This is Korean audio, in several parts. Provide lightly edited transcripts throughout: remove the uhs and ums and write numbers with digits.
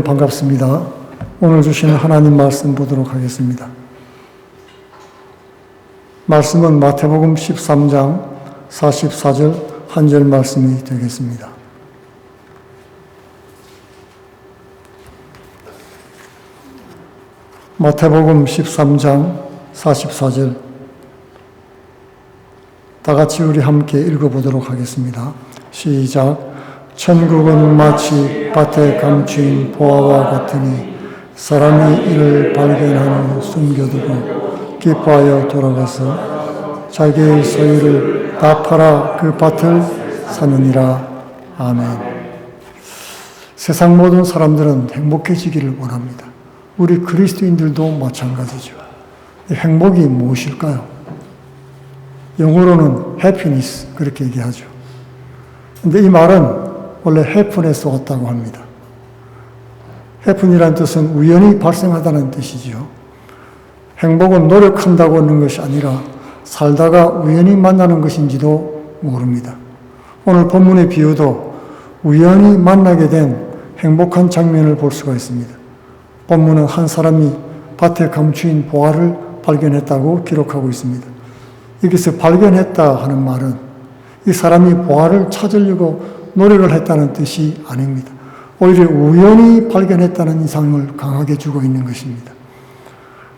반갑습니다. 오늘 주시는 하나님 말씀 보도록 하겠습니다. 말씀은 마태복음 13장 44절 한 절 말씀이 되겠습니다. 마태복음 13장 44절 다 같이 우리 함께 읽어보도록 하겠습니다. 시작. 천국은 마치 밭에 감추인 보화와 같으니 사람이 이를 발견한 후 숨겨두고 기뻐하여 돌아가서 자기의 소유를 다 팔아 그 밭을 사느니라. 아멘. 세상 모든 사람들은 행복해지기를 원합니다. 우리 그리스도인들도 마찬가지죠. 행복이 무엇일까요? 영어로는 happiness 그렇게 얘기하죠. 근데 이 말은 원래 happiness에서 왔다고 합니다. happen이라는 뜻은 우연히 발생하다는 뜻이지요. 행복은 노력한다고 하는 것이 아니라 살다가 우연히 만나는 것인지도 모릅니다. 오늘 본문의 비유도 우연히 만나게 된 행복한 장면을 볼 수가 있습니다. 본문은 한 사람이 밭에 감추인 보화를 발견했다고 기록하고 있습니다. 여기서 발견했다 하는 말은 이 사람이 보화를 찾으려고 노력을 했다는 뜻이 아닙니다. 오히려 우연히 발견했다는 인상을 강하게 주고 있는 것입니다.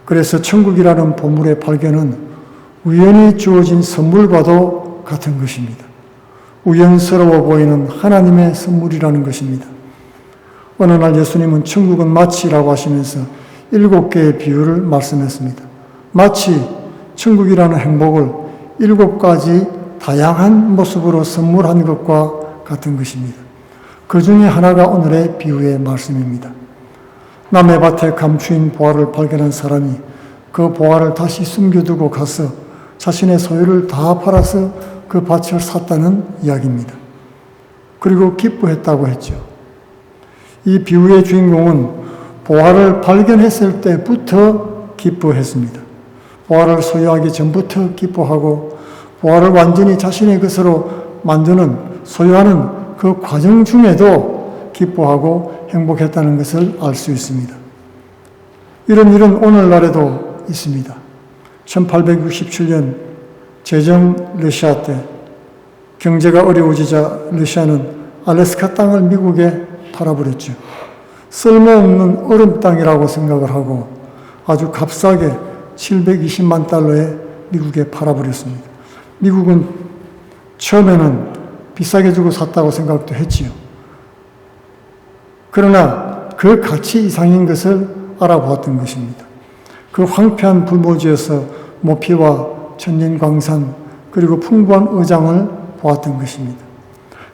그래서 천국이라는 보물의 발견은 우연히 주어진 선물과도 같은 것입니다. 우연스러워 보이는 하나님의 선물이라는 것입니다. 어느 날 예수님은 천국은 마치라고 하시면서 7개의 비유를 말씀했습니다. 마치 천국이라는 행복을 7가지 다양한 모습으로 선물한 것과 같은 것입니다. 그 중에 하나가 오늘의 비유의 말씀입니다. 남의 밭에 감추인 보화를 발견한 사람이 그 보화를 다시 숨겨두고 가서 자신의 소유를 다 팔아서 그 밭을 샀다는 이야기입니다. 그리고 기뻐했다고 했죠. 이 비유의 주인공은 보화를 발견했을 때부터 기뻐했습니다. 보화를 소유하기 전부터 기뻐하고 보화를 완전히 자신의 것으로 만드는 소유하는 그 과정 중에도 기뻐하고 행복했다는 것을 알 수 있습니다. 이런 일은 오늘날에도 있습니다. 1867년 제정 러시아 때 경제가 어려워지자 러시아는 알래스카 땅을 미국에 팔아버렸죠. 쓸모없는 얼음 땅이라고 생각을 하고 아주 값싸게 720만 달러에 미국에 팔아버렸습니다. 미국은 처음에는 비싸게 주고 샀다고 생각도 했지요. 그러나 그 가치 이상인 것을 알아보았던 것입니다. 그 황폐한 불모지에서 모피와 천년광산 그리고 풍부한 의장을 보았던 것입니다.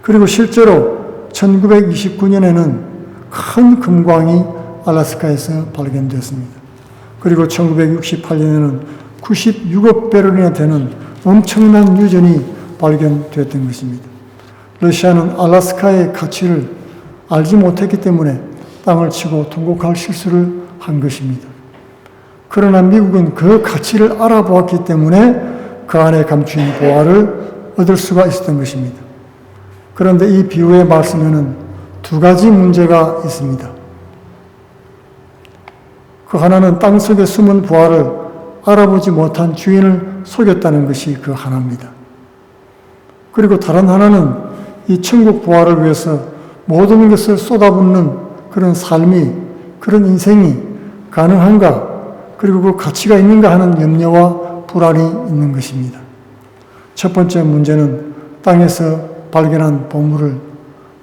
그리고 실제로 1929년에는 큰 금광이 알래스카에서 발견되었습니다. 그리고 1968년에는 96억 배럴이나 되는 엄청난 유전이 발견되었던 것입니다. 러시아는 알래스카의 가치를 알지 못했기 때문에 땅을 치고 통곡할 실수를 한 것입니다. 그러나 미국은 그 가치를 알아보았기 때문에 그 안에 감춘 보화를 얻을 수가 있었던 것입니다. 그런데 이 비유의 말씀에는 2가지 문제가 있습니다. 그 하나는 땅속에 숨은 보화를 알아보지 못한 주인을 속였다는 것이 그 하나입니다. 그리고 다른 하나는 이 천국 보화를 위해서 모든 것을 쏟아붓는 그런 삶이, 그런 인생이 가능한가, 그리고 그 가치가 있는가 하는 염려와 불안이 있는 것입니다. 첫 번째 문제는 땅에서 발견한 보물을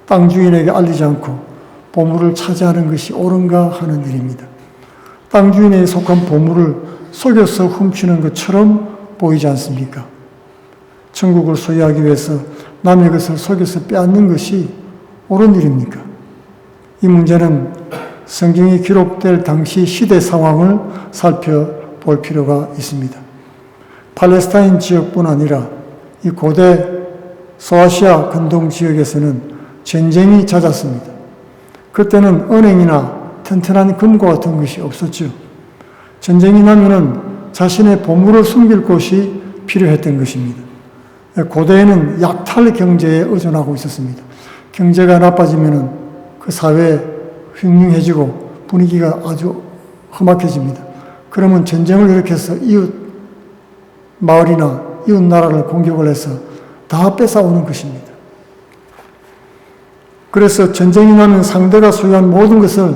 땅 주인에게 알리지 않고 보물을 차지하는 것이 옳은가 하는 일입니다. 땅 주인에게 속한 보물을 속여서 훔치는 것처럼 보이지 않습니까? 천국을 소유하기 위해서 남의 것을 속여서 빼앗는 것이 옳은 일입니까? 이 문제는 성경이 기록될 당시 시대 상황을 살펴볼 필요가 있습니다. 팔레스타인 지역뿐 아니라 이 고대 소아시아 근동 지역에서는 전쟁이 잦았습니다. 그때는 은행이나 튼튼한 금고 같은 것이 없었죠. 전쟁이 나면은 자신의 보물을 숨길 곳이 필요했던 것입니다. 고대에는 약탈 경제에 의존하고 있었습니다. 경제가 나빠지면은 그 사회에 흉흉해지고 분위기가 아주 험악해집니다. 그러면 전쟁을 일으켜서 이웃 마을이나 이웃 나라를 공격을 해서 다 뺏어오는 것입니다. 그래서 전쟁이 나면 상대가 소유한 모든 것을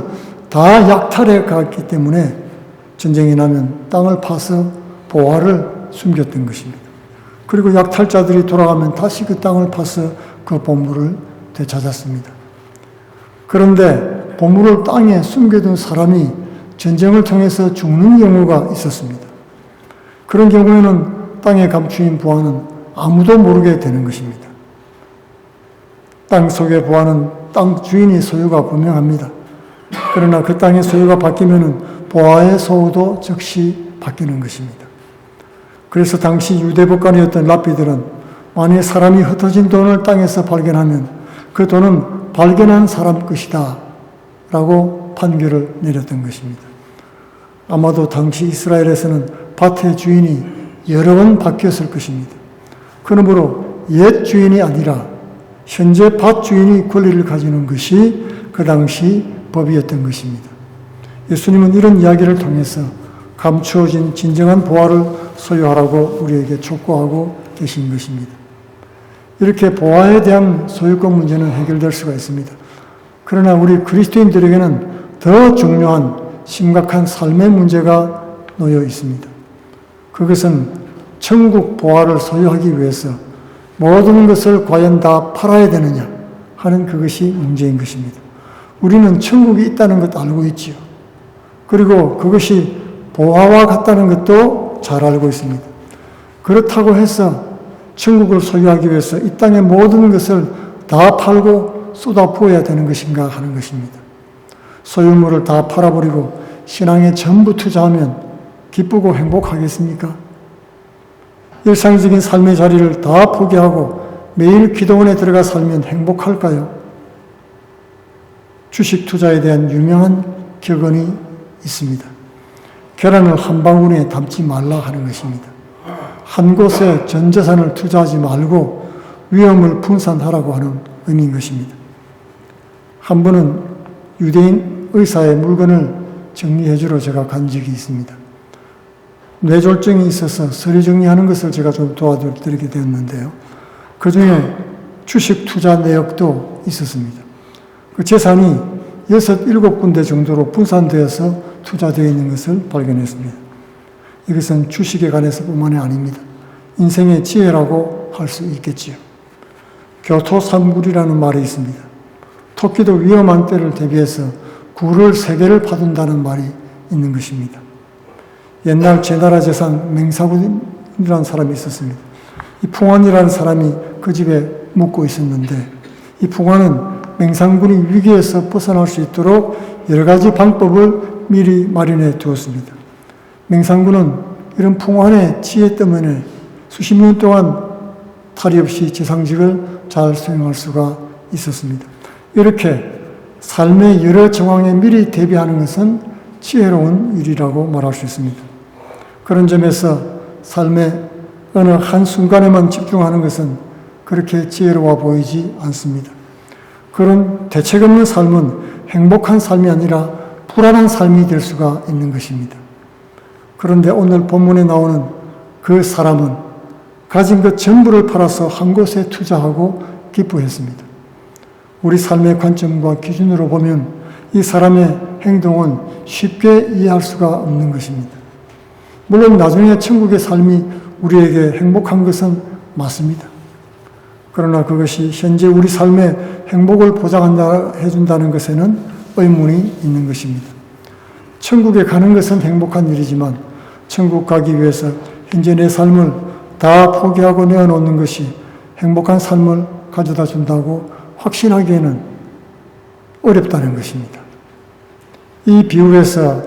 다 약탈해 갔기 때문에 전쟁이 나면 땅을 파서 보화를 숨겼던 것입니다. 그리고 약탈자들이 돌아가면 다시 그 땅을 파서 그 보물을 되찾았습니다. 그런데 보물을 땅에 숨겨둔 사람이 전쟁을 통해서 죽는 경우가 있었습니다. 그런 경우에는 땅에 감추인 보화는 아무도 모르게 되는 것입니다. 땅 속의 보화는 땅 주인의 소유가 분명합니다. 그러나 그 땅의 소유가 바뀌면은 보화의 소유도 즉시 바뀌는 것입니다. 그래서 당시 유대 법관이었던 랍비들은 만일 사람이 흩어진 돈을 땅에서 발견하면 그 돈은 발견한 사람 것이다 라고 판결을 내렸던 것입니다. 아마도 당시 이스라엘에서는 밭의 주인이 여러 번 바뀌었을 것입니다. 그러므로 옛 주인이 아니라 현재 밭 주인이 권리를 가지는 것이 그 당시 법이었던 것입니다. 예수님은 이런 이야기를 통해서 감추어진 진정한 보화를 소유하라고 우리에게 촉구하고 계신 것입니다. 이렇게 보화에 대한 소유권 문제는 해결될 수가 있습니다. 그러나 우리 그리스도인들에게는 더 중요한 심각한 삶의 문제가 놓여 있습니다. 그것은 천국 보화를 소유하기 위해서 모든 것을 과연 다 팔아야 되느냐 하는 그것이 문제인 것입니다. 우리는 천국이 있다는 것도 알고 있지요. 그리고 그것이 보화와 같다는 것도 잘 알고 있습니다. 그렇다고 해서 천국을 소유하기 위해서 이 땅의 모든 것을 다 팔고 쏟아부어야 되는 것인가 하는 것입니다. 소유물을 다 팔아버리고 신앙에 전부 투자하면 기쁘고 행복하겠습니까? 일상적인 삶의 자리를 다 포기하고 매일 기도원에 들어가 살면 행복할까요? 주식 투자에 대한 유명한 격언이 있습니다. 계란을 한 방울에 담지 말라 하는 것입니다. 한 곳에 전 재산을 투자하지 말고 위험을 분산하라고 하는 의미인 것입니다. 한 번은 유대인 의사의 물건을 정리해주러 제가 간 적이 있습니다. 뇌졸중이 있어서 서류 정리하는 것을 제가 좀 도와드리게 되었는데요. 그 중에 주식 투자 내역도 있었습니다. 그 재산이 6, 7군데 정도로 분산되어서 투자되어 있는 것을 발견했습니다. 이것은 주식에 관해서뿐만이 아닙니다. 인생의 지혜라고 할 수 있겠지요. 교토삼굴이라는 말이 있습니다. 토끼도 위험한 때를 대비해서 굴을 3개를 파둔다는 말이 있는 것입니다. 옛날 제나라 재상 맹사군이라는 사람이 있었습니다. 이 풍환이라는 사람이 그 집에 묵고 있었는데 이 풍환은 맹상군이 위기에서 벗어날 수 있도록 여러 가지 방법을 미리 마련해 두었습니다. 맹상군은 이런 풍환의 지혜 때문에 수십 년 동안 탈이 없이 재상직을 잘 수행할 수가 있었습니다. 이렇게 삶의 여러 정황에 미리 대비하는 것은 지혜로운 일이라고 말할 수 있습니다. 그런 점에서 삶의 어느 한순간에만 집중하는 것은 그렇게 지혜로워 보이지 않습니다. 그런 대책 없는 삶은 행복한 삶이 아니라 불안한 삶이 될 수가 있는 것입니다. 그런데 오늘 본문에 나오는 그 사람은 가진 것 전부를 팔아서 한 곳에 투자하고 기뻐했습니다. 우리 삶의 관점과 기준으로 보면 이 사람의 행동은 쉽게 이해할 수가 없는 것입니다. 물론 나중에 천국의 삶이 우리에게 행복한 것은 맞습니다. 그러나 그것이 현재 우리 삶의 행복을 보장해준다는 것에는 의문이 있는 것입니다. 천국에 가는 것은 행복한 일이지만 천국 가기 위해서 현재 내 삶을 다 포기하고 내어놓는 것이 행복한 삶을 가져다 준다고 확신하기에는 어렵다는 것입니다. 이 비유에서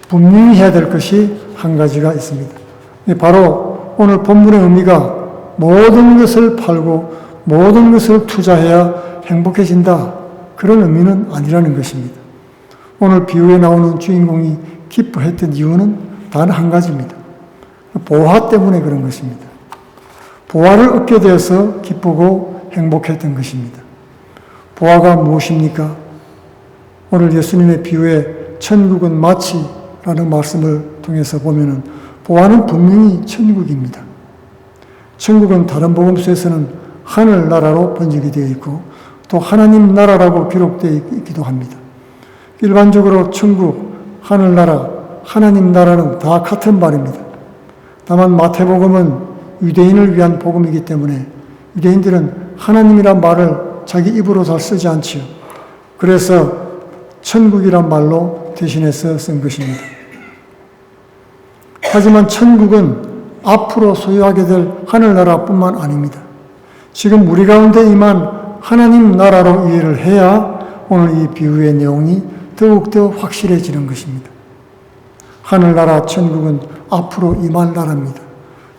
분명히 해야 될 것이 한 가지가 있습니다. 바로 오늘 본문의 의미가 모든 것을 팔고 모든 것을 투자해야 행복해진다. 그런 의미는 아니라는 것입니다. 오늘 비유에 나오는 주인공이 기뻐했던 이유는 단 한 가지입니다. 보화 때문에 그런 것입니다. 보화를 얻게 되어서 기쁘고 행복했던 것입니다. 보화가 무엇입니까? 오늘 예수님의 비유에 천국은 마치라는 말씀을 통해서 보면은 보아는 분명히 천국입니다. 천국은 다른 복음서에서는 하늘나라로 번역이 되어 있고 또 하나님 나라라고 기록되어 있기도 합니다. 일반적으로 천국, 하늘나라, 하나님 나라는 다 같은 말입니다. 다만 마태복음은 유대인을 위한 복음이기 때문에 유대인들은 하나님이란 말을 자기 입으로 잘 쓰지 않지요. 그래서 천국이란 말로 대신해서 쓴 것입니다. 하지만 천국은 앞으로 소유하게 될 하늘나라뿐만 아닙니다. 지금 우리 가운데 임한 하나님 나라로 이해를 해야 오늘 이 비유의 내용이 더욱더 확실해지는 것입니다. 하늘나라 천국은 앞으로 임할 나라입니다.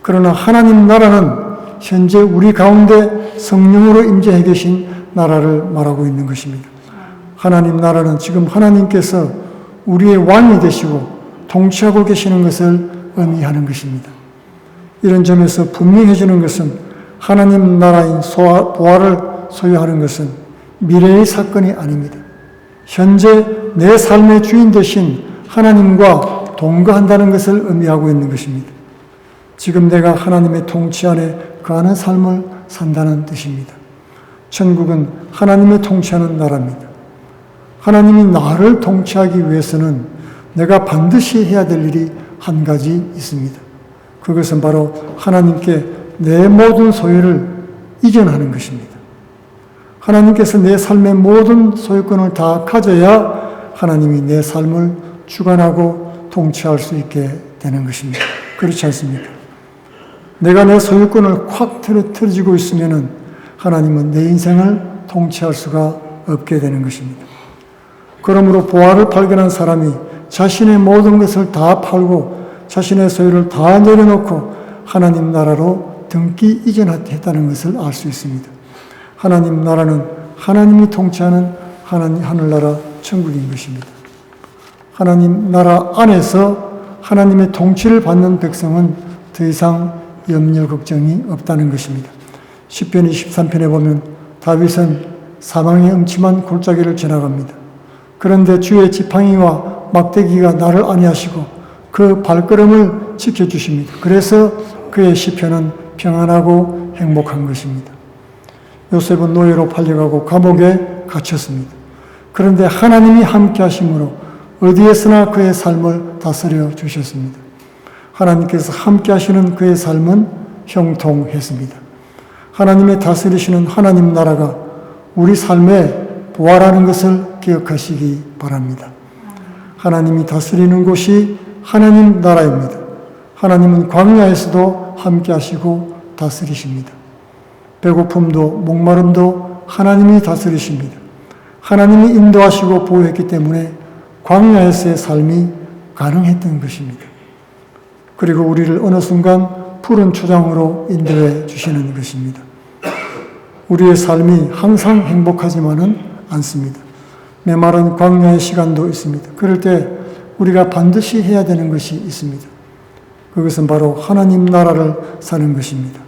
그러나 하나님 나라는 현재 우리 가운데 성령으로 임재해 계신 나라를 말하고 있는 것입니다. 하나님 나라는 지금 하나님께서 우리의 왕이 되시고 통치하고 계시는 것을 의미하는 것입니다. 이런 점에서 분명해지는 것은 하나님 나라인 보화를 소유하는 것은 미래의 사건이 아닙니다. 현재 내 삶의 주인 되신 하나님과 동거한다는 것을 의미하고 있는 것입니다. 지금 내가 하나님의 통치 안에 거하는 삶을 산다는 뜻입니다. 천국은 하나님의 통치하는 나라입니다. 하나님이 나를 통치하기 위해서는 내가 반드시 해야 될 일이 한 가지 있습니다. 그것은 바로 하나님께 내 모든 소유를 이전하는 것입니다. 하나님께서 내 삶의 모든 소유권을 다 가져야 하나님이 내 삶을 주관하고 통치할 수 있게 되는 것입니다. 그렇지 않습니까? 내가 내 소유권을 콱 틀어지고 있으면 하나님은 내 인생을 통치할 수가 없게 되는 것입니다. 그러므로 보화를 발견한 사람이 자신의 모든 것을 다 팔고 자신의 소유를 다 내려놓고 하나님 나라로 등기 이전했다는 것을 알 수 있습니다. 하나님 나라는 하나님이 통치하는 하늘나라 천국인 것입니다. 하나님 나라 안에서 하나님의 통치를 받는 백성은 더 이상 염려 걱정이 없다는 것입니다. 시편 23편에 보면 다윗은 사망의 음침한 골짜기를 지나갑니다. 그런데 주의 지팡이와 막대기가 나를 안위하시고 그 발걸음을 지켜주십니다. 그래서 그의 시편은 평안하고 행복한 것입니다. 요셉은 노예로 팔려가고 감옥에 갇혔습니다. 그런데 하나님이 함께 하심으로 어디에서나 그의 삶을 다스려 주셨습니다. 하나님께서 함께 하시는 그의 삶은 형통했습니다. 하나님의 다스리시는 하나님 나라가 우리 삶의 보화라는 것을 기억하시기 바랍니다. 하나님이 다스리는 곳이 하나님 나라입니다. 하나님은 광야에서도 함께 하시고 다스리십니다. 배고픔도 목마름도 하나님이 다스리십니다. 하나님이 인도하시고 보호했기 때문에 광야에서의 삶이 가능했던 것입니다. 그리고 우리를 어느 순간 푸른 초장으로 인도해 주시는 것입니다. 우리의 삶이 항상 행복하지만은 않습니다. 메마른 광야의 시간도 있습니다. 그럴 때 우리가 반드시 해야 되는 것이 있습니다. 그것은 바로 하나님 나라를 사는 것입니다.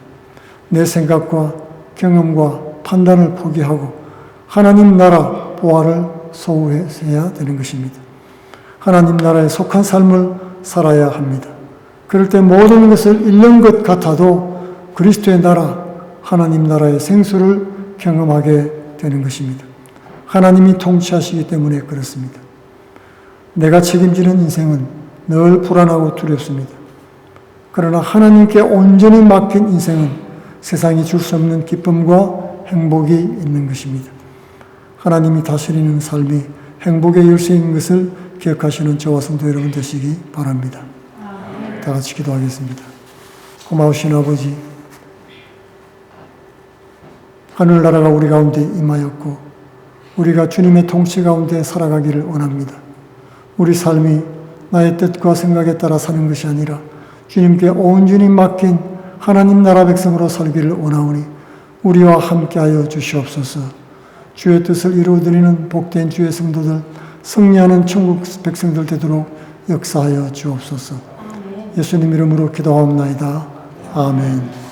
내 생각과 경험과 판단을 포기하고 하나님 나라 보화를 소유해야 되는 것입니다. 하나님 나라에 속한 삶을 살아야 합니다. 그럴 때 모든 것을 잃는 것 같아도 그리스도의 나라, 하나님 나라의 생수를 경험하게 되는 것입니다. 하나님이 통치하시기 때문에 그렇습니다. 내가 책임지는 인생은 늘 불안하고 두렵습니다. 그러나 하나님께 온전히 맡긴 인생은 세상이 줄 수 없는 기쁨과 행복이 있는 것입니다. 하나님이 다스리는 삶이 행복의 열쇠인 것을 기억하시는 저와 성도 여러분 되시기 바랍니다. 다 같이 기도하겠습니다. 고마우신 아버지, 하늘나라가 우리 가운데 임하였고 우리가 주님의 통치 가운데 살아가기를 원합니다. 우리 삶이 나의 뜻과 생각에 따라 사는 것이 아니라 주님께 온전히 맡긴 하나님 나라 백성으로 살기를 원하오니 우리와 함께하여 주시옵소서. 주의 뜻을 이루어드리는 복된 주의 성도들, 승리하는 천국 백성들 되도록 역사하여 주옵소서. 예수님 이름으로 기도하옵나이다. 아멘.